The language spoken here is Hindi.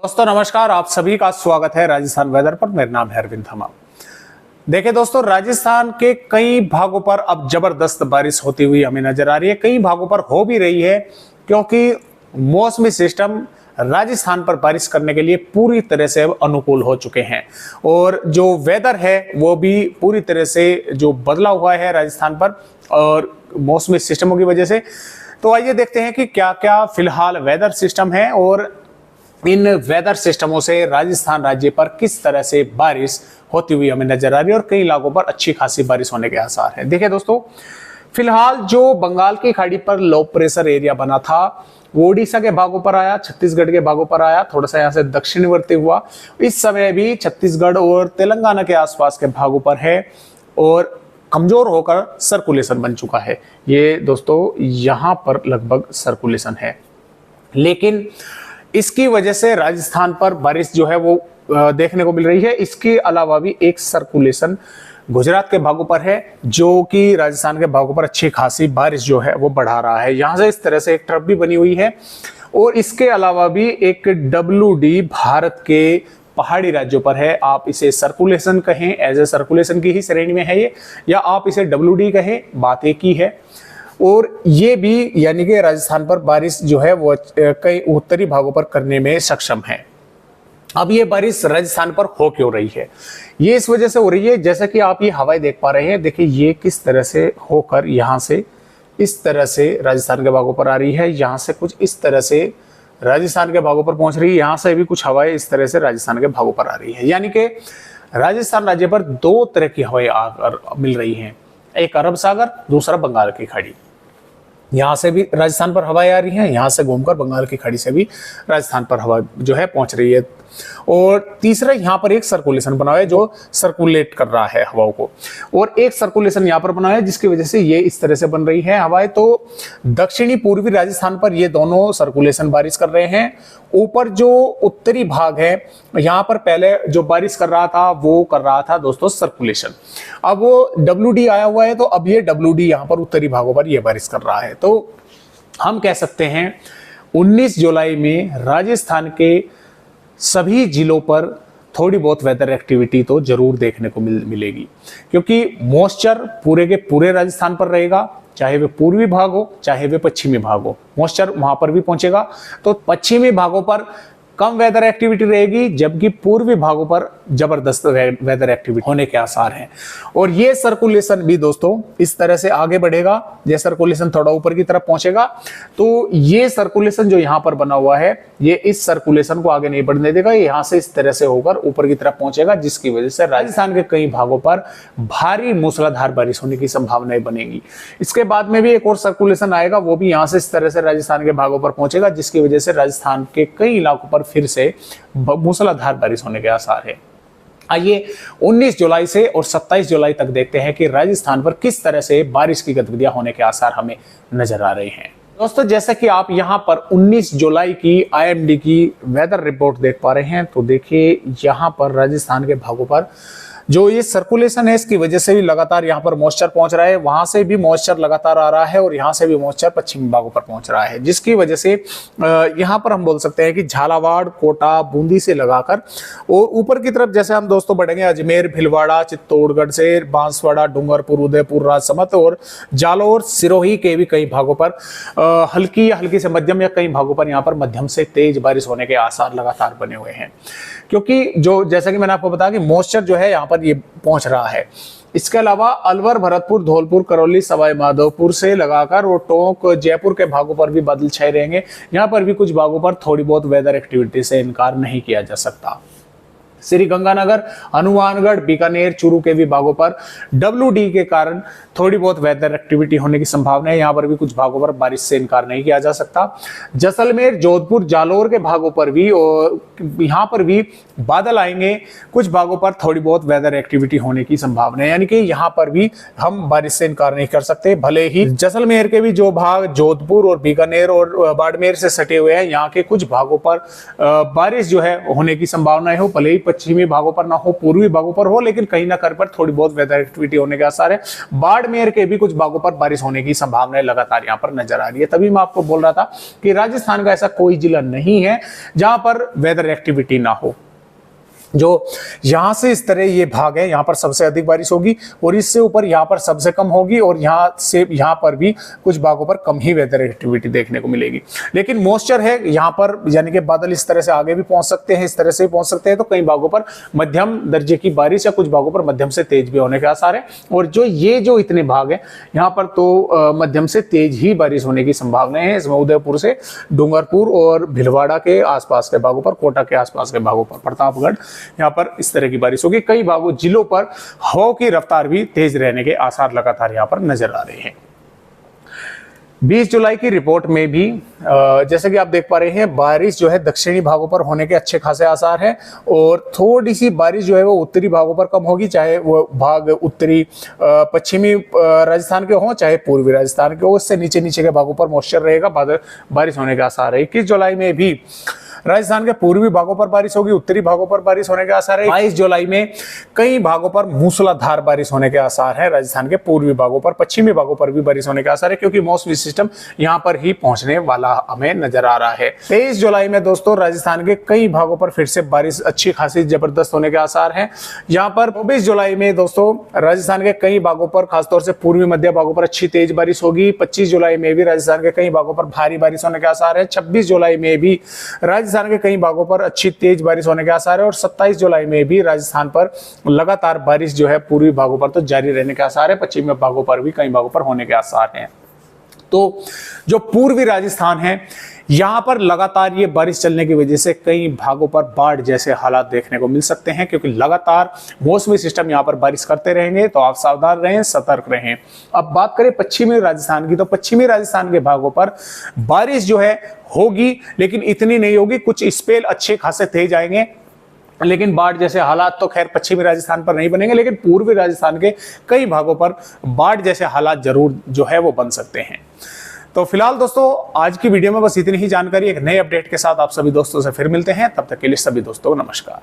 दोस्तों नमस्कार, आप सभी का स्वागत है राजस्थान वेदर पर। मेरा नाम है अरविंद धमा। देखिए दोस्तों, राजस्थान के कई भागों पर अब जबरदस्त बारिश होती हुई हमें नजर आ रही है। कई भागों पर हो भी रही है क्योंकि मौसमी सिस्टम राजस्थान पर बारिश करने के लिए पूरी तरह से अब अनुकूल हो चुके हैं और जो वेदर है वो भी पूरी तरह से जो बदला हुआ है राजस्थान पर और मौसमी सिस्टमों की वजह से। तो आइए देखते हैं कि क्या क्या फिलहाल वेदर सिस्टम है और इन वेदर सिस्टमों से राजस्थान राज्य पर किस तरह से बारिश होती हुई हमें नजर आ रही है और कई इलाकों पर अच्छी खासी बारिश होने के आसार हैं। देखिए दोस्तों, फिलहाल जो बंगाल की खाड़ी पर लो प्रेशर एरिया बना था वो ओडिशा के भागों पर आया, छत्तीसगढ़ के भागों पर आया, थोड़ा सा यहाँ से दक्षिणवर्ती हुआ। इस समय भी छत्तीसगढ़ और तेलंगाना के आसपास के भागों पर है और कमजोर होकर सर्कुलेशन बन चुका है। ये दोस्तों यहाँ पर लगभग सर्कुलेशन है, लेकिन इसकी वजह से राजस्थान पर बारिश जो है वो देखने को मिल रही है। इसके अलावा भी एक सर्कुलेशन गुजरात के भागों पर है जो कि राजस्थान के भागों पर अच्छी खासी बारिश जो है वो बढ़ा रहा है। यहां से इस तरह से एक ट्रफ भी बनी हुई है और इसके अलावा भी एक WD भारत के पहाड़ी राज्यों पर है। आप इसे सर्कुलेशन कहें, एज ए सर्कुलेशन की ही श्रेणी में है ये, या आप इसे WD कहें, बात एक ही है। और ये भी यानी कि राजस्थान पर बारिश जो है वो कई उत्तरी भागों पर करने में सक्षम है। अब ये बारिश राजस्थान पर हो क्यों रही है? ये इस वजह से हो रही है, जैसा कि आप ये हवाएं देख पा रहे हैं। देखिए ये किस तरह से होकर यहाँ से इस तरह से राजस्थान के भागों पर आ रही है, यहाँ से कुछ इस तरह से राजस्थान के भागों पर पहुंच रही है, यहाँ से भी कुछ हवाएं इस तरह से राजस्थान के भागों पर आ रही है। यानी कि राजस्थान राज्य पर दो तरह की हवाएं आकर मिल रही हैं, एक अरब सागर, दूसरा बंगाल की खाड़ी। यहाँ से भी राजस्थान पर हवाएं आ रही हैं, यहाँ से घूमकर बंगाल की खाड़ी से भी राजस्थान पर हवा जो है पहुंच रही है। और तीसरा यहाँ पर एक सर्कुलेशन बना हुआ है जो सर्कुलेट कर रहा है हवाओं को, और एक सर्कुलेशन यहाँ पर बना हुआ है जिसकी वजह से ये इस तरह से बन रही है हवाएं। तो दक्षिणी पूर्वी राजस्थान पर ये दोनों सर्कुलेशन बारिश कर रहे हैं। ऊपर जो उत्तरी भाग है यहाँ पर पहले जो बारिश कर रहा था वो कर रहा था दोस्तों सर्कुलेशन। अब वो WD आया हुआ है तो अब ये WD यहाँ पर उत्तरी भागों पर ये बारिश कर रहा है। तो हम कह सकते हैं 19 जुलाई में राजस्थान के सभी जिलों पर थोड़ी बहुत वेदर एक्टिविटी तो जरूर देखने को मिलेगी, क्योंकि मॉइस्चर पूरे के पूरे राजस्थान पर रहेगा, चाहे वे पूर्वी भाग हो चाहे वे पश्चिमी भाग हो, मॉइस्चर वहां पर भी पहुंचेगा। तो पश्चिमी भागों पर कम वेदर एक्टिविटी रहेगी जबकि पूर्वी भागों पर जबरदस्त वेदर एक्टिविटी होने के आसार हैं। और ये सर्कुलेशन भी दोस्तों इस तरह से आगे बढ़ेगा। ये सर्कुलेशन थोड़ा ऊपर की तरफ पहुंचेगा तो ये सर्कुलेशन जो यहाँ पर बना हुआ है ये इस सर्कुलेशन को आगे नहीं बढ़ने देगा, यहाँ से इस तरह से होकर ऊपर की तरफ पहुंचेगा, जिसकी वजह से राजस्थान के कई भागों पर भारी मूसलाधार बारिश होने की संभावनाएं बनेगी। इसके बाद में भी एक और सर्कुलेशन आएगा, वो भी यहाँ से इस तरह से राजस्थान के भागों पर पहुंचेगा, जिसकी वजह से राजस्थान के कई इलाकों पर फिर से मूसलाधार बारिश होने के आसार है। आइए 19 जुलाई से और 27 जुलाई तक देखते हैं कि राजस्थान पर किस तरह से बारिश की गतिविधियां होने के आसार हमें नजर आ रहे हैं। दोस्तों जैसा कि आप यहां पर 19 जुलाई की IMD की वेदर रिपोर्ट देख पा रहे हैं, तो देखिए यहां पर राजस्थान के भागों पर जो ये सर्कुलेशन है इसकी वजह से भी लगातार यहाँ पर मॉइस्चर पहुंच रहा है, वहां से भी मॉइस्चर लगातार आ रहा है और यहाँ से भी मॉइस्चर पश्चिमी भागों पर पहुंच रहा है, जिसकी वजह से यहाँ पर हम बोल सकते हैं कि झालावाड़, कोटा, बूंदी से लगाकर और ऊपर की तरफ जैसे हम दोस्तों बढ़ेंगे अजमेर, भीलवाड़ा, चित्तौड़गढ़ से बांसवाड़ा, डूंगरपुर, उदयपुर, राजसमंद और जालौर, सिरोही के भी कई भागों पर हल्की या हल्की से मध्यम या कई भागों पर यहाँ पर मध्यम से तेज बारिश होने के आसार लगातार बने हुए हैं, क्योंकि जो जैसा कि मैंने आपको बताया कि मॉइस्चर जो है यहाँ पर ये पहुंच रहा है। इसके अलावा अलवर, भरतपुर, धौलपुर, करौली, सवाई माधोपुर से लगाकर और टोंक, जयपुर के भागों पर भी बादल छाए रहेंगे। यहाँ पर भी कुछ भागों पर थोड़ी बहुत वेदर एक्टिविटी से इनकार नहीं किया जा सकता। श्रीगंगानगर, हनुमानगढ़, बीकानेर, चूरू के भी भागों पर WD के कारण थोड़ी बहुत वेदर एक्टिविटी होने की संभावना है। यहाँ पर भी कुछ भागों पर बारिश से इनकार नहीं किया जा सकता। जैसलमेर, जोधपुर, जालौर के भागों पर भी और यहाँ पर भी बादल आएंगे, कुछ भागों पर थोड़ी बहुत वेदर एक्टिविटी होने की संभावना है, यानी कि यहाँ पर भी हम बारिश से इनकार नहीं कर सकते। भले ही जैसलमेर के भी जो भाग जोधपुर और बीकानेर और बाड़मेर से सटे हुए हैं, यहाँ के कुछ भागों पर बारिश जो है होने की संभावना हो, भले ही पश्चिमी भागों पर ना हो, पूर्वी भागों पर हो, लेकिन कहीं ना कहीं पर थोड़ी बहुत वेदर एक्टिविटी होने के आसार है। बाड़मेर के भी कुछ भागों पर बारिश होने की संभावना लगातार यहाँ पर नजर आ रही है। तभी मैं आपको बोल रहा था कि राजस्थान का ऐसा कोई जिला नहीं है जहां पर वेदर वेदर एक्टिविटी ना हो। जो यहां से इस तरह ये भाग है, यहां पर सबसे अधिक बारिश होगी और इससे ऊपर यहां पर सबसे कम होगी और यहां से यहां पर भी कुछ भागों पर कम ही वेदर एक्टिविटी देखने को मिलेगी। लेकिन मॉइस्चर है यहां पर, यानी कि बादल इस तरह से आगे भी पहुंच सकते हैं, इस तरह से भी पहुंच सकते हैं, तो कई भागों पर मध्यम दर्जे की बारिश या कुछ भागों पर मध्यम से तेज भी होने के आसार है। और जो इतने भाग है यहां पर तो मध्यम से तेज ही बारिश होने की संभावना है। इसमें उदयपुर से डूंगरपुर और भिलवाड़ा के आसपास के भागों पर, कोटा के आसपास के भागों पर, प्रतापगढ़, यहाँ पर इस तरह की बारिश होगी। कई भागों जिलों पर हवाओं की रफ्तार भी तेज रहने के आसार लगातार यहाँ पर नजर आ रहे हैं। 20 जुलाई की रिपोर्ट में भी जैसे कि आप देख पा रहे हैं, बारिश जो है दक्षिणी भागों पर होने के अच्छे खासे आसार हैं और थोड़ी सी बारिश जो है वो उत्तरी भागों पर कम होगी, चाहे वो भाग उत्तरी पश्चिमी राजस्थान के हों चाहे पूर्वी राजस्थान के हो। इससे नीचे नीचे के भागों पर मॉइस्चर रहेगा, बारिश होने के आसार है। 21 जुलाई में भी राजस्थान के पूर्वी भागों पर बारिश होगी, उत्तरी भागों पर बारिश होने के आसार है। 22 जुलाई में कई भागों पर मूसलाधार बारिश होने के आसार है। राजस्थान के पूर्वी भागों पर, पश्चिमी भागों पर भी बारिश होने के आसार है, क्योंकि मौसमी सिस्टम यहां पर ही पहुंचने वाला हमें नजर आ रहा है। 23 जुलाई में दोस्तों राजस्थान के कई भागों पर फिर से बारिश अच्छी खासी जबरदस्त होने के आसार है। यहाँ पर 24 जुलाई में दोस्तों राजस्थान के कई भागों पर, खासतौर से पूर्वी मध्य भागों पर अच्छी तेज बारिश होगी। 25 जुलाई में भी राजस्थान के कई भागों पर भारी बारिश होने के आसार है। 26 जुलाई में भी राजस्थान के कई भागों पर अच्छी तेज बारिश होने के आसार है और 27 जुलाई में भी राजस्थान पर लगातार बारिश जो है पूर्वी भागों पर तो जारी रहने के आसार है, पश्चिमी भागों पर भी कई भागों पर होने के आसार हैं। तो जो पूर्वी राजस्थान है यहां पर लगातार ये बारिश चलने की वजह से कई भागों पर बाढ़ जैसे हालात देखने को मिल सकते हैं, क्योंकि लगातार मौसमी सिस्टम यहां पर बारिश करते रहेंगे। तो आप सावधान रहें, सतर्क रहें। अब बात करें पश्चिमी राजस्थान की, तो पश्चिमी राजस्थान के भागों पर बारिश जो है होगी, लेकिन इतनी नहीं होगी। कुछ स्पेल अच्छे खासे तेज आएंगे, लेकिन बाढ़ जैसे हालात तो खैर पश्चिमी राजस्थान पर नहीं बनेंगे, लेकिन पूर्वी राजस्थान के कई भागों पर बाढ़ जैसे हालात जरूर जो है वो बन सकते हैं। तो फिलहाल दोस्तों आज की वीडियो में बस इतनी ही जानकारी। एक नए अपडेट के साथ आप सभी दोस्तों से फिर मिलते हैं, तब तक के लिए सभी दोस्तों को नमस्कार।